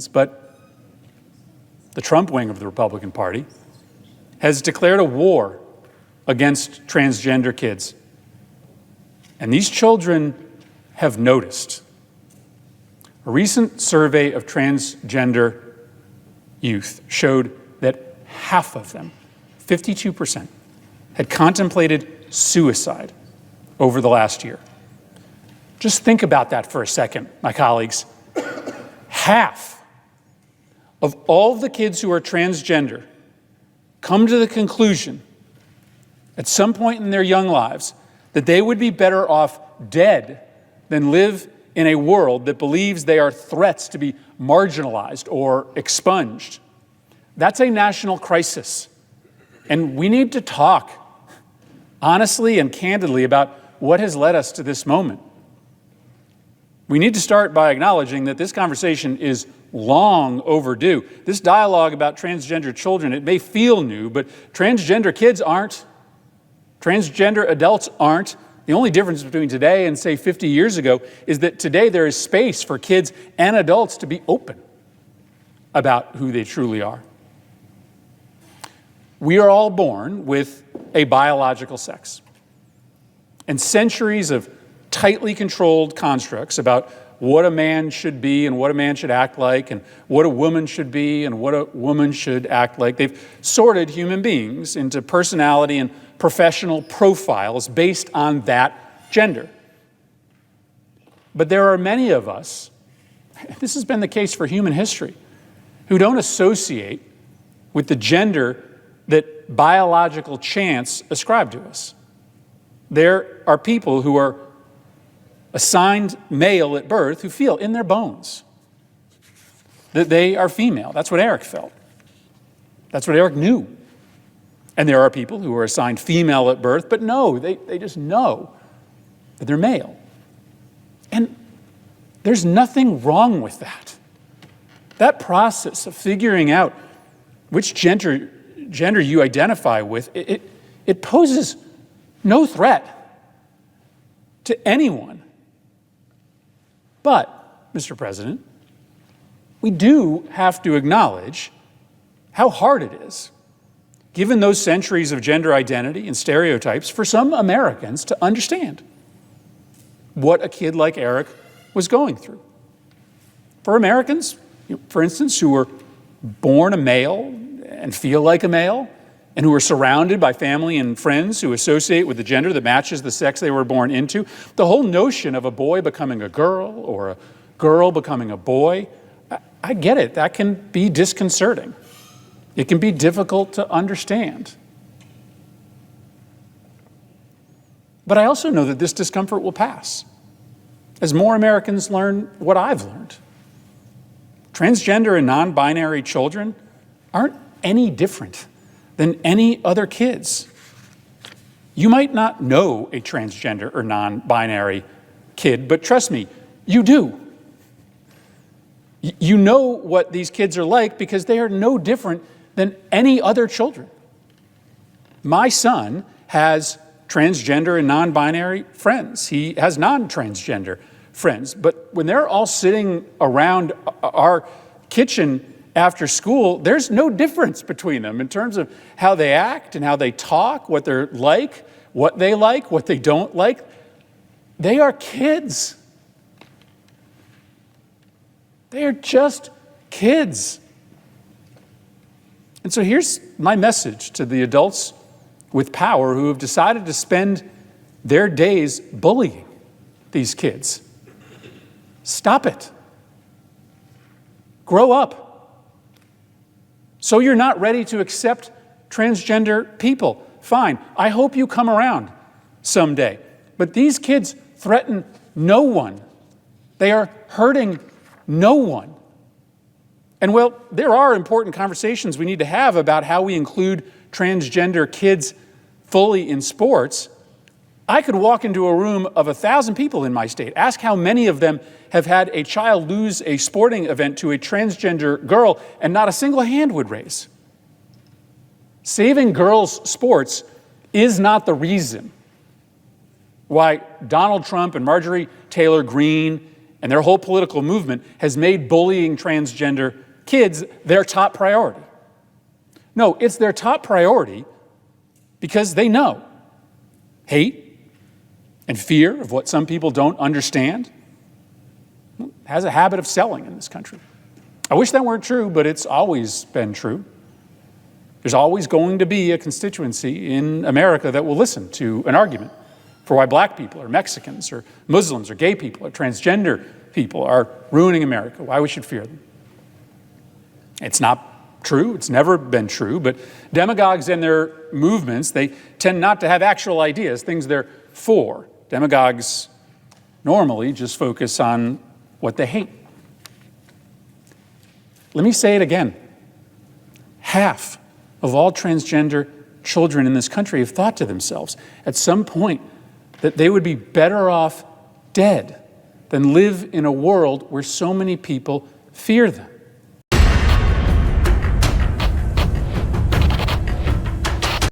But the Trump wing of the Republican Party has declared a war against transgender kids. And these children have noticed. A recent survey of transgender youth showed that half of them, 52%, had contemplated suicide over the last year. Just think about that for a second, my colleagues. Half of all the kids who are transgender come to the conclusion at some point in their young lives that they would be better off dead than live in a world that believes they are threats to be marginalized or expunged. That's a national crisis. And we need to talk honestly and candidly about what has led us to this moment. We need to start by acknowledging that this conversation is long overdue. This dialogue about transgender children, it may feel new, but transgender kids aren't. Transgender adults aren't. The only difference between today and, say, 50 years ago is that today there is space for kids and adults to be open about who they truly are. We are all born with a biological sex. And centuries of tightly controlled constructs about what a man should be and what a man should act like and what a woman should be and what a woman should act like. They've sorted human beings into personality and professional profiles based on that gender. But there are many of us, this has been the case for human history, who don't associate with the gender that biological chance ascribed to us. There are people who are assigned male at birth who feel in their bones that they are female. That's what Eric felt. That's what Eric knew. And there are people who are assigned female at birth, but no, they just know that they're male. And there's nothing wrong with that. That process of figuring out which gender you identify with, it poses no threat to anyone. But, Mr. President, we do have to acknowledge how hard it is, given those centuries of gender identity and stereotypes, for some Americans to understand what a kid like Eric was going through. For Americans, for instance, who were born a male and feel like a male, and who are surrounded by family and friends who associate with the gender that matches the sex they were born into, the whole notion of a boy becoming a girl or a girl becoming a boy, I get it. That can be disconcerting. It can be difficult to understand. But I also know that this discomfort will pass as more Americans learn what I've learned. Transgender and non-binary children aren't any different than any other kids. You might not know a transgender or non-binary kid, but trust me, you do. You know what these kids are like because they are no different than any other children. My son has transgender and non-binary friends. He has non-transgender friends. But when they're all sitting around our kitchen after school, there's no difference between them in terms of how they act and how they talk, what they're like, what they don't like. They are kids. They are just kids. And so here's my message to the adults with power who have decided to spend their days bullying these kids. Stop it. Grow up. So you're not ready to accept transgender people. Fine. I hope you come around someday. But these kids threaten no one. They are hurting no one. And well, there are important conversations we need to have about how we include transgender kids fully in sports. I could walk into a room of 1,000 people in my state, ask how many of them have had a child lose a sporting event to a transgender girl, and not a single hand would raise. Saving girls' sports is not the reason why Donald Trump and Marjorie Taylor Greene and their whole political movement has made bullying transgender kids their top priority. No, it's their top priority because they know hate and fear of what some people don't understand has a habit of selling in this country. I wish that weren't true, but it's always been true. There's always going to be a constituency in America that will listen to an argument for why black people or Mexicans or Muslims or gay people or transgender people are ruining America, why we should fear them. It's not true, it's never been true, but demagogues and their movements, they tend not to have actual ideas, things they're for. Demagogues normally just focus on what they hate. Let me say it again. Half of all transgender children in this country have thought to themselves at some point that they would be better off dead than live in a world where so many people fear them.